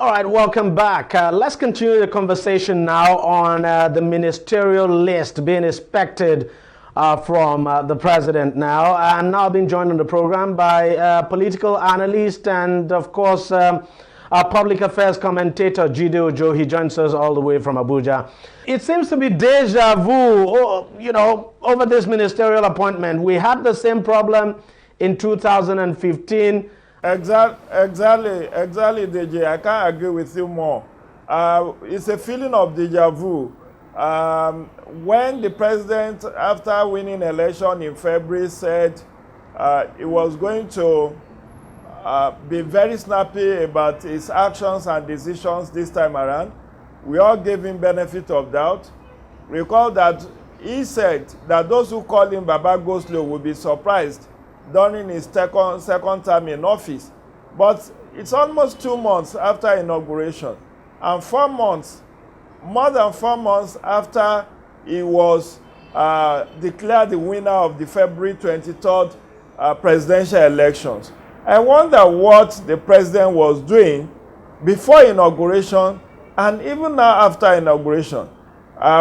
All right, welcome back. Let's continue the conversation now on the ministerial list being expected from the president now. And now being joined on the program by political analyst and, of course, our public affairs commentator, Jide Ojo. He joins us all the way from Abuja. It seems to be deja vu, over this ministerial appointment. We had the same problem in 2015. Exactly, Deji. I can't agree with you more. It's a feeling of deja vu. When the president, after winning election in February, said he was going to be very snappy about his actions and decisions this time around, we all gave him benefit of doubt. Recall that he said that those who call him Baba Go Slow will be surprised during his second term in office. But it's almost 2 months after inauguration and 4 months, more than 4 months after he was declared the winner of the February 23rd presidential elections. I wonder what the president was doing before inauguration and even now after inauguration.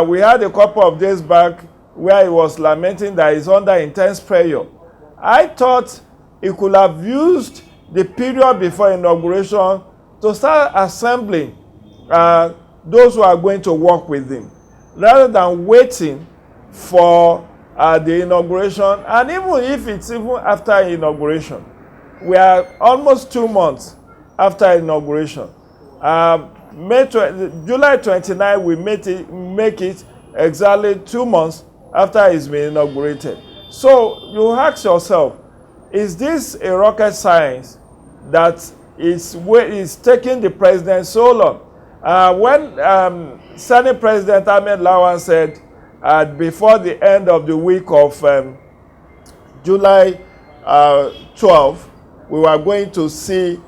We had a couple of days back where he was lamenting that he's under intense pressure. I thought he could have used the period before inauguration to start assembling those who are going to work with him, rather than waiting for the inauguration. And even if it's even after inauguration, we are almost 2 months after inauguration. July 29, we make it exactly 2 months after he's been inaugurated. So you ask yourself, is this a rocket science that is taking the president so long? When Senate President Ahmed Lawan said before the end of the week of July 12, we were going to see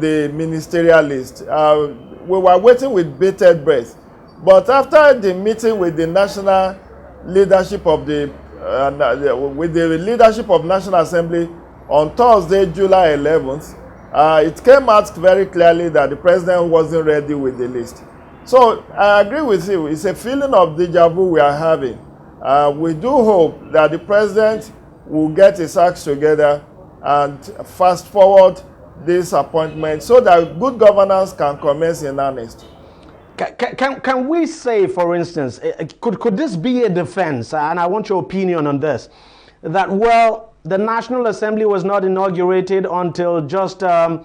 the ministerial list. We were waiting with bated breath. But after the meeting with the national leadership of with the leadership of National Assembly on Thursday, July 11th, it came out very clearly that the president wasn't ready with the list. So I agree with you. It's a feeling of deja vu we are having. We do hope that the president will get his acts together and fast forward this appointment so that good governance can commence in earnest. Can we say, for instance, could this be a defense, and I want your opinion on this, that, well, the National Assembly was not inaugurated until just, some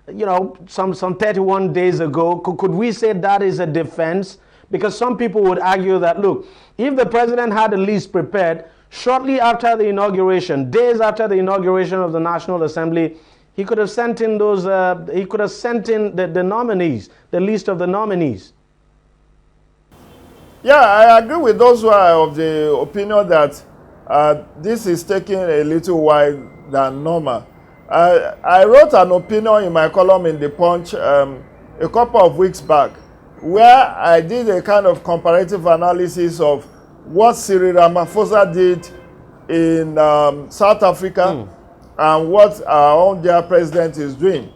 31 days ago? Could we say that is a defense? Because some people would argue that, look, if the president had a list prepared shortly after the inauguration, days after the inauguration of the National Assembly, he could have sent in the nominees, the list of the nominees. Yeah, I agree with those who are of the opinion that this is taking a little while than normal. I wrote an opinion in my column in The Punch a couple of weeks back, where I did a kind of comparative analysis of what Cyril Ramaphosa did in South Africa and what our own dear president is doing.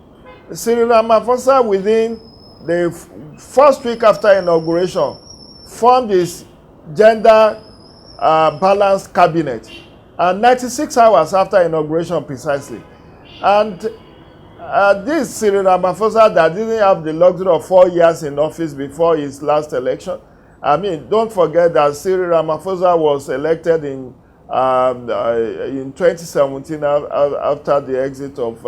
Cyril Ramaphosa, within the first week after inauguration, formed his gender balanced cabinet, and 96 hours after inauguration precisely. And this Cyril Ramaphosa that didn't have the luxury of 4 years in office before his last election. I mean, don't forget that Cyril Ramaphosa was elected in 2017 after the exit of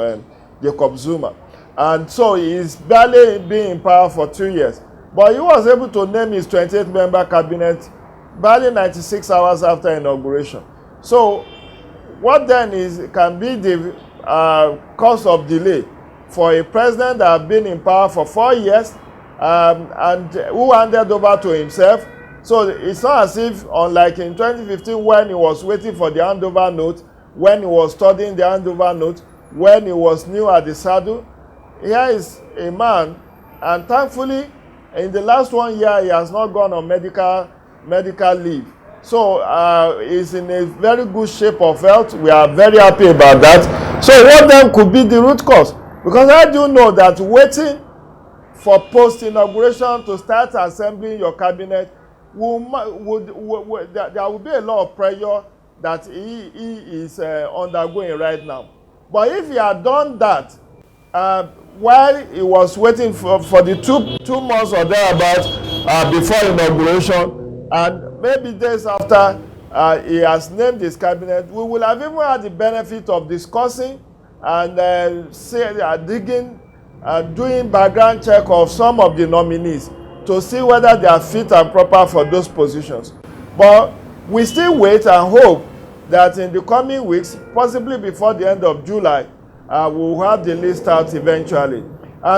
Jacob Zuma. And so he's barely been in power for 2 years. But he was able to name his 28-member cabinet barely 96 hours after inauguration. So what then can be the cause of delay for a president that has been in power for 4 years and who handed over to himself? So it's not as if, unlike in 2015 when he was waiting for the handover note, when he was studying the handover note, when he was new at the saddle, here is a man, and thankfully, in the last 1 year, he has not gone on medical leave. So he's in a very good shape of health. We are very happy about that. So what then could be the root cause? Because I do know that waiting for post-inauguration to start assembling your cabinet, there will be a lot of pressure that he is undergoing right now. But if he had done that while he was waiting for the two months or thereabouts before inauguration, and maybe days after he has named his cabinet, we will have even had the benefit of discussing and digging, doing background check of some of the nominees to see whether they are fit and proper for those positions. But we still wait and hope that in the coming weeks, possibly before the end of July, we'll have the list out eventually.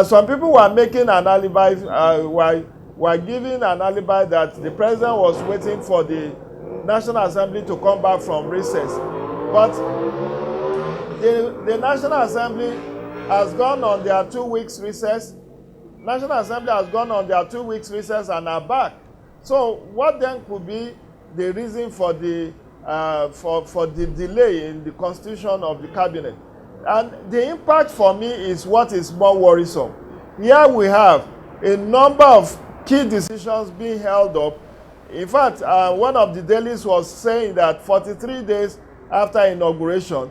Some people were making an alibi, were giving an alibi that the president was waiting for the National Assembly to come back from recess. But the National Assembly has gone on their 2 weeks recess. National Assembly has gone on their 2 weeks recess and are back. So what then could be the reason for the delay in the constitution of the cabinet? And the impact for me is what is more worrisome. Here we have a number of key decisions being held up. In fact, one of the dailies was saying that 43 days after inauguration,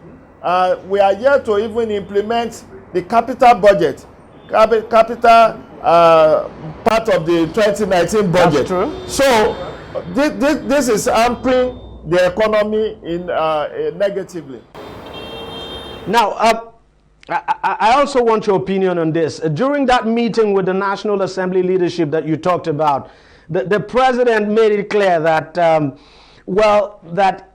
we are yet to even implement the capital budget, capital part of the 2019 budget. That's true. So this is hampering the economy in negatively. Now, I also want your opinion on this. During that meeting with the National Assembly leadership that you talked about, the president made it clear that, that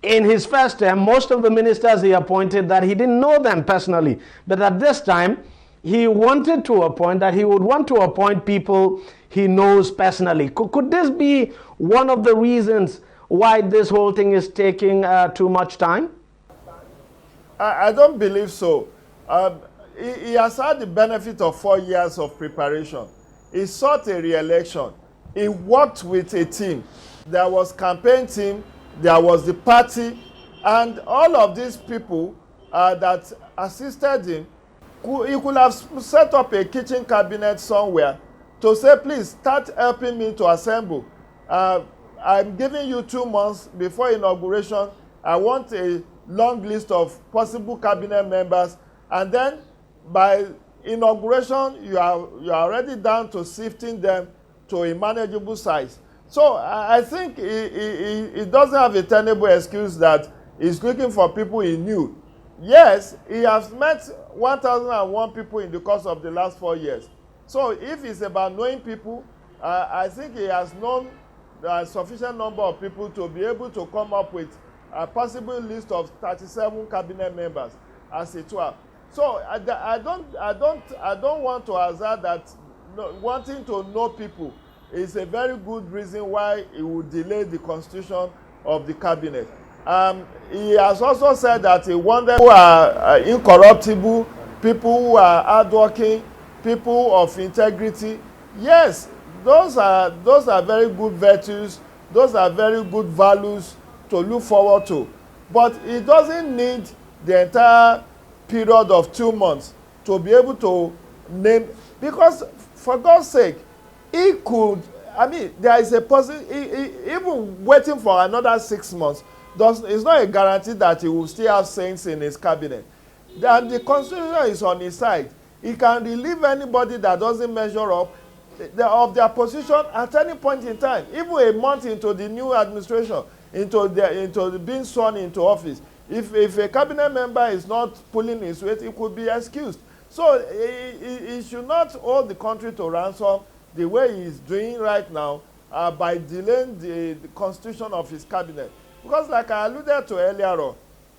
in his first term, most of the ministers he appointed, that he didn't know them personally. But at this time, he wanted to appoint, that he would want to appoint people he knows personally. Could this be one of the reasons why this whole thing is taking too much time? I don't believe so. He has had the benefit of 4 years of preparation. He sought a re-election. He worked with a team. There was campaign team, there was the party, and all of these people that assisted him, he could have set up a kitchen cabinet somewhere to say, please start helping me to assemble. I'm giving you 2 months before inauguration. I want a long list of possible cabinet members, and then by inauguration you are already down to sifting them to a manageable size. So I think he doesn't have a tenable excuse that he's looking for people he knew. Yes, he has met 1,001 people in the course of the last 4 years. So if it's about knowing people, I think he has known a sufficient number of people to be able to come up with a possible list of 37 cabinet members, as it were. So I don't want to hazard that wanting to know people is a very good reason why he would delay the constitution of the cabinet. He has also said that he wanted who are incorruptible, people who are hardworking, people of integrity. Yes, those are very good virtues. Those are very good values to look forward to. But he doesn't need the entire period of 2 months to be able to name, because for God's sake, he could, there is a even waiting for another 6 months, it's not a guarantee that he will still have saints in his cabinet. And the constitution is on his side. He can relieve anybody that doesn't measure up of their position at any point in time, even a month into the new administration, into being sworn into office. If a cabinet member is not pulling his weight, it could be excused. So he should not hold the country to ransom the way he is doing right now by delaying the constitution of his cabinet. Because like I alluded to earlier on,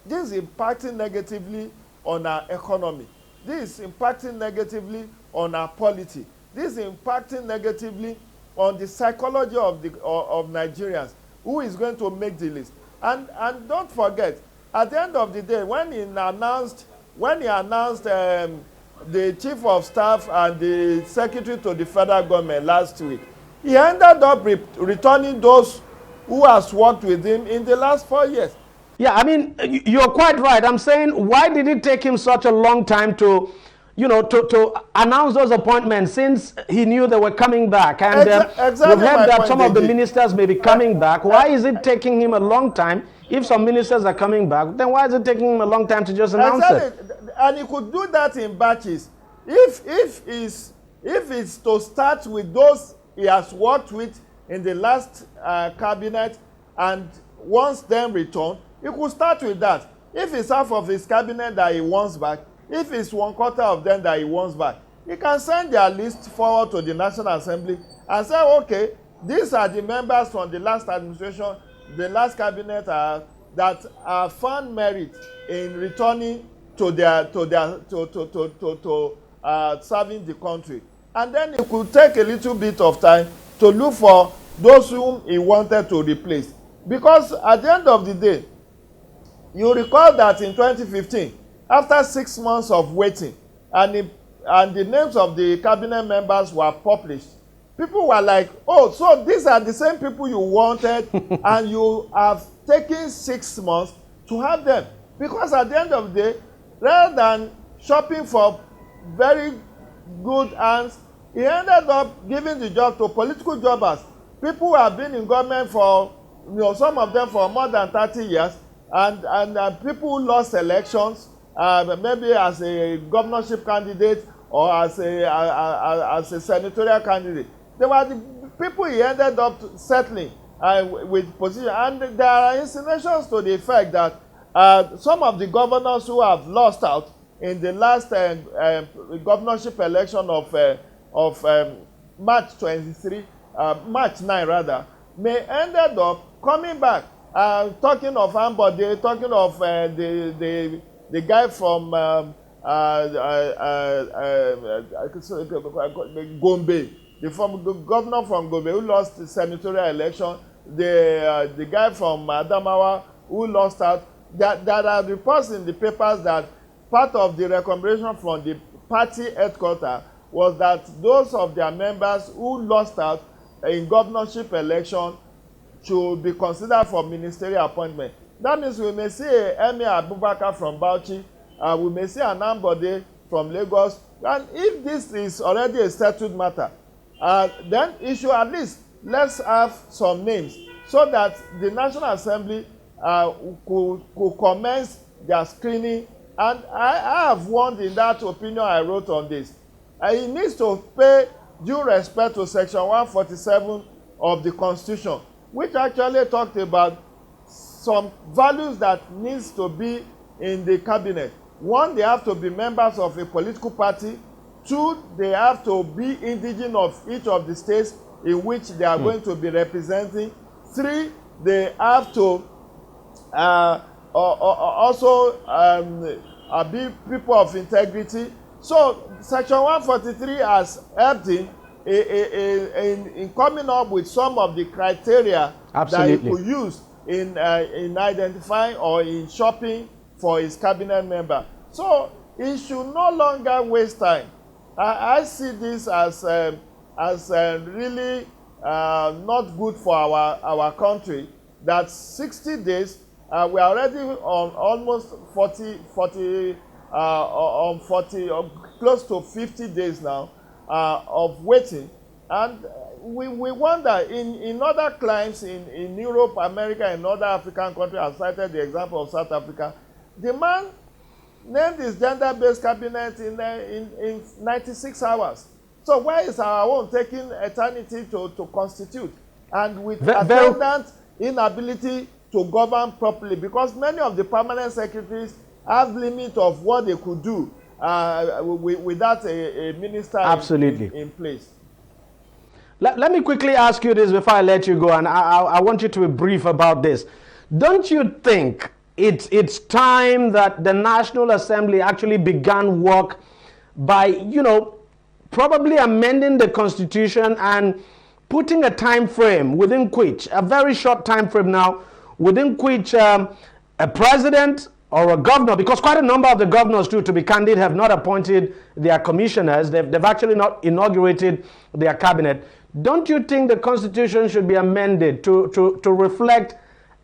this is impacting negatively on our economy. This is impacting negatively on our polity. This is impacting negatively on the psychology of Nigerians. Who is going to make the list? And don't forget, at the end of the day, when he announced the chief of staff and the secretary to the federal government last week, he ended up returning those who has worked with him in the last 4 years. Yeah, you're quite right. I'm saying, why did it take him such a long time to, to announce those appointments since he knew they were coming back. And exactly we've heard that point, some of the Deji. ministers may be coming back. Why is it taking him a long time? If some ministers are coming back, then why is it taking him a long time to just announce it? And he could do that in batches. If it's to start with those he has worked with in the last cabinet, and once then return, he could start with that. If it's half of his cabinet that he wants back, if it's 1/4 of them that he wants back, he can send their list forward to the National Assembly and say, okay, these are the members from the last administration, the last cabinet that are found merit in returning to serving the country. And then he could take a little bit of time to look for those whom he wanted to replace. Because at the end of the day, you recall that in 2015, after 6 months of waiting, and the names of the cabinet members were published, people were like, oh, so these are the same people you wanted, and you have taken 6 months to have them. Because at the end of the day, rather than shopping for very good hands, he ended up giving the job to political jobbers. People who have been in government for, some of them for more than 30 years, and people who lost elections, maybe as a governorship candidate or as a senatorial candidate. They were the people he ended up settling with position. And there are insinuations to the effect that some of the governors who have lost out in the last governorship election of March 9 rather, may ended up coming back. Talking of Ambode, talking of the guy from Gombe, the former governor from Gombe who lost the senatorial election, the guy from Adamawa who lost out. There are reports in the papers that part of the recommendation from the party headquarters was that those of their members who lost out in governorship election should be considered for ministerial appointment. That means we may see Emir Abubakar from Bauchi, we may see an Ambode from Lagos, and if this is already a settled matter, then it should at least let's have some names so that the National Assembly could commence their screening. And I have warned in that opinion I wrote on this. He needs to pay due respect to Section 147 of the Constitution, which actually talked about some values that needs to be in the cabinet. One, they have to be members of a political party. Two, they have to be indigenous of each of the states in which they are going to be representing. Three, they have to also be people of integrity. So Section 143 has helped him in coming up with some of the criteria that he could use in identifying or in shopping for his cabinet member. So he should no longer waste time. I see this as really not good for our country. That 60 days, we are already on almost 40 close to 50 days now of waiting. And we wonder, in other climes in Europe, America, and other African countries, I've cited the example of South Africa, the man named his gender-based cabinet in 96 hours. So why is our own taking eternity to constitute? And with attendant inability to govern properly, because many of the permanent secretaries have limit of what they could do without a minister in place. Let me quickly ask you this before I let you go, and I want you to be brief about this. Don't you think it's time that the National Assembly actually began work by, probably amending the Constitution and putting a time frame within which, a very short time frame now, within which a president or a governor, because quite a number of the governors too, to be candid, have not appointed their commissioners. They've actually not inaugurated their cabinet. Don't you think the Constitution should be amended to reflect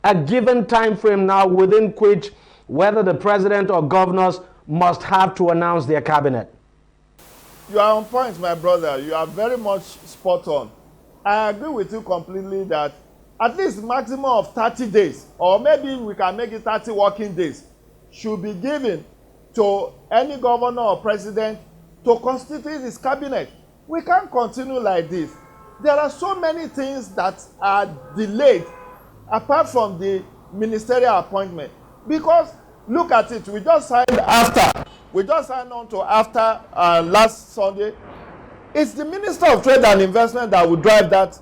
a given time frame now within which whether the president or governors must have to announce their cabinet? You are on point, my brother. You are very much spot on. I agree with you completely that at least maximum of 30 days, or maybe we can make it 30 working days, should be given to any governor or president to constitute his cabinet. We can't continue like this. There are so many things that are delayed apart from the ministerial appointment. Because look at it, we just signed on to after last Sunday. It's the Minister of Trade and Investment that will drive that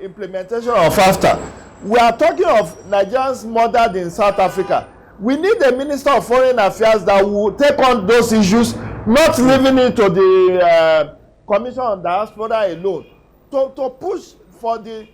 implementation of AFTA. We are talking of Nigerians murdered in South Africa. We need a Minister of Foreign Affairs that will take on those issues, not leaving it to the Commission on Diaspora alone, to push for the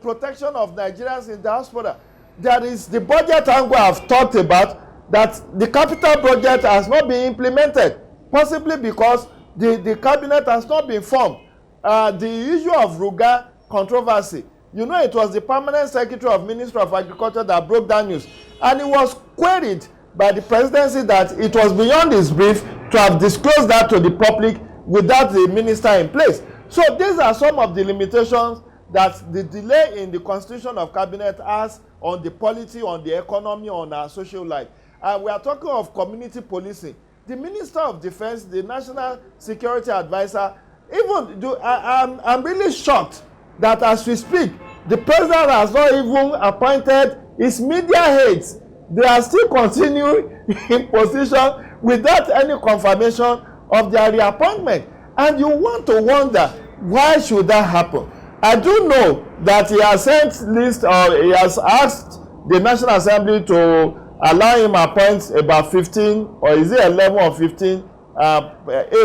protection of Nigerians in diaspora. There is the budget angle I've talked about, that the capital budget has not been implemented, possibly because the cabinet has not been formed. The issue of Ruga controversy, it was the permanent secretary of Ministry of Agriculture that broke that news, and it was queried by the presidency that it was beyond his brief to have disclosed that to the public without the minister in place. So these are some of the limitations that the delay in the constitution of cabinet has on the polity, on the economy, on our social life. And we are talking of community policing. The Minister of Defense, the National Security Advisor, I'm really shocked that as we speak, the president has not even appointed his media heads. They are still continuing in position without any confirmation of their reappointment. And you want to wonder, why should that happen? I do know that he has sent list, or he has asked the National Assembly to allow him appoint about 15, or is it 11 or 15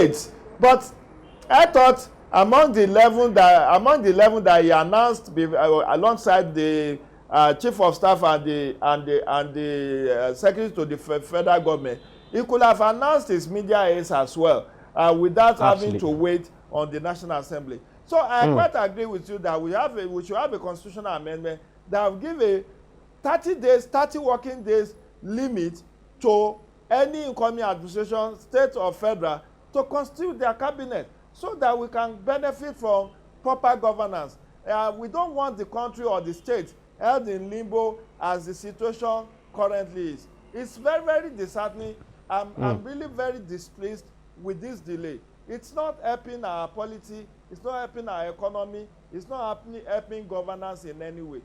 aides. But I thought among the 11 that he announced alongside the chief of staff and the secretary to the federal government, he could have announced his media aides as well, without having to wait on the National Assembly. So I quite agree with you that we should have a constitutional amendment that will give a 30 working days limit to any incoming administration, state or federal, to constitute their cabinet, so that we can benefit from proper governance. We don't want the country or the state held in limbo as the situation currently is. It's very, very disheartening. I'm really very displeased with this delay. It's not helping our polity, it's not helping our economy, it's not helping governance in any way.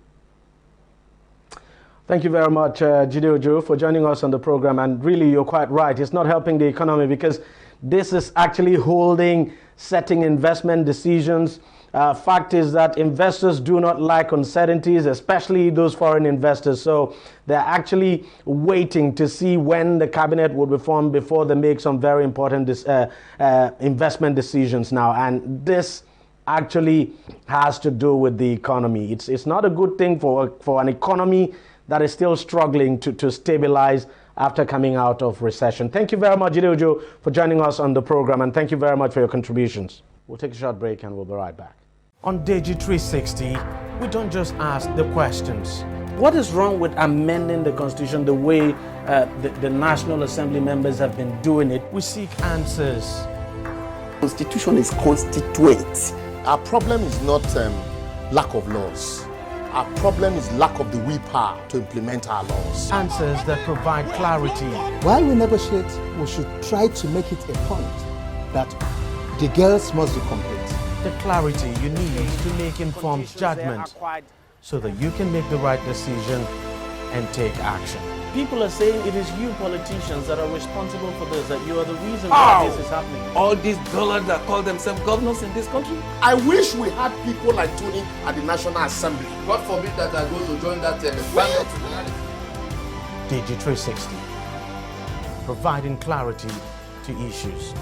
Thank you very much, Jide Ojo, for joining us on the program. And really, you're quite right. It's not helping the economy because this is actually setting investment decisions. Fact is that investors do not like uncertainties, especially those foreign investors. So they're actually waiting to see when the cabinet would be formed before they make some very important investment decisions now. And this actually has to do with the economy. It's not a good thing for an economy that is still struggling to stabilize after coming out of recession. Thank you very much, Jide Ojo, for joining us on the program, and thank you very much for your contributions. We'll take a short break and we'll be right back. On Deji 360, we don't just ask the questions. What is wrong with amending the Constitution the way the National Assembly members have been doing it? We seek answers. Constitution is constituent. Our problem is not lack of laws. Our problem is lack of the willpower to implement our laws. Answers that provide clarity. While we negotiate, we should try to make it a point that the girls must be complete. The clarity you need to make informed judgment so that you can make the right decision and take action. People are saying it is you politicians that are responsible for this, that you are the reason why this is happening. All these dollars that call themselves governors in this country. I wish we had people like Tony at the National Assembly. God forbid that I go to join that Deji 360, providing clarity to issues.